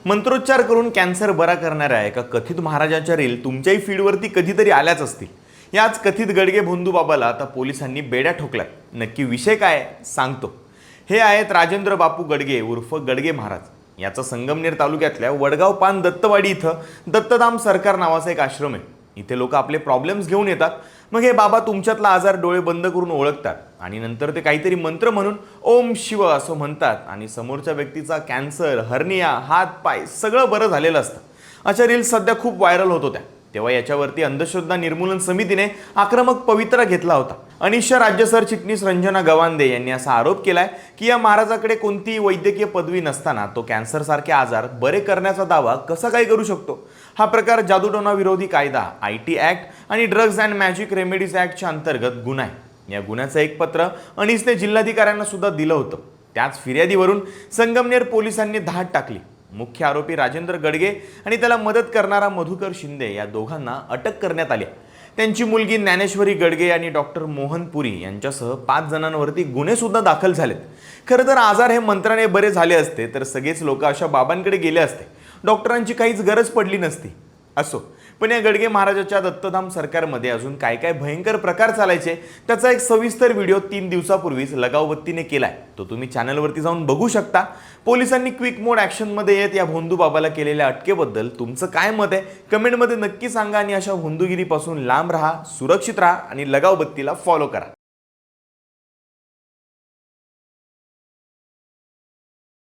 मंत्रोच्चार करून कॅन्सर बरा करणाऱ्या एका कथित महाराजाच्या रील तुमच्याही फीडवरती कधीतरी आल्याच असतील। याच कथित गडगे भोंदू बाबाला आता पोलिसांनी बेड्या ठोकलाय। नक्की विषय काय सांगतो। हे आहेत राजेंद्र बापू गडगे उर्फ गडगे महाराज। याचा संगमनेर तालुक्यातल्या वडगाव पान दत्तवाडी इथं दत्तधाम सरकार नावाचा एक आश्रम आहे। इथे लोक आपले प्रॉब्लेम्स घेऊन येतात। मग हे बाबा तुमच्यातला आजार डोळे बंद करून ओळखतात आणि नंतर ते काहीतरी मंत्र म्हणून ओम शिव असं म्हणतात आणि समोरच्या व्यक्तीचा कॅन्सर, हर्निया, हात पाय सगळं बरं झालेलं असतं। अशा रील्स सध्या खूप व्हायरल होत होत्या। तेव्हा याच्यावरती अंधश्रद्धा निर्मूलन समितीने आक्रमक पवित्रा घेतला होता। अनिशा राज्य सरचिटणीस रंजना गवांदे यांनी असा आरोप केलाय की या महाराजाकडे कोणतीही वैद्यकीय पदवी नसताना तो कॅन्सर सारखे आजार बरे करण्याचा दावा कसा काय करू शकतो। हा प्रकार जादूटोणा विरोधी कायदा, IT ऍक्ट आणि ड्रग्ज अँड मॅजिक रेमेडीज ऍक्टच्या अंतर्गत गुन्हा आहे। या गुन्ह्याचं एक पत्र अनिसने जिल्हाधिकाऱ्यांना सुद्धा दिलं होतं। त्याच फिर्यादीवरून संगमनेर पोलिसांनी धाड टाकली। मुख्य आरोपी राजेंद्र गडगे आणि त्याला मदत करणारा मधुकर शिंदे या दोघांना अटक करण्यात आली। त्यांची मुलगी ज्ञानेश्वरी गडगे आणि डॉक्टर मोहन पुरी यांच्यासह 5 जणांवरती गुन्हे सुद्धा दाखल झालेत। खरं तर आजार हे मंत्राने बरे झाले असते तर सगळेच लोक अशा बाबांकडे गेले असते। डॉक्टरांची काहीच गरज पडली नसती। असो, पण या गडगे महाराजाच्या दत्तधाम सरकारमध्ये अजून काय काय भयंकर प्रकार चालायचे त्याचा एक सविस्तर व्हिडिओ 3 दिवसापूर्वीच लगावबत्तीने केलाय। तो तुम्ही चॅनलवरती जाऊन बघू शकता। पोलिसांनी क्विक मोड ॲक्शनमध्ये येत या भोंदू बाबाला केलेल्या अटकेबद्दल तुमचं काय मत आहे कमेंटमध्ये नक्की सांगा आणि अशा भोंदूगिरीपासून लांब राहा, सुरक्षित राहा आणि लगावबत्तीला फॉलो करा।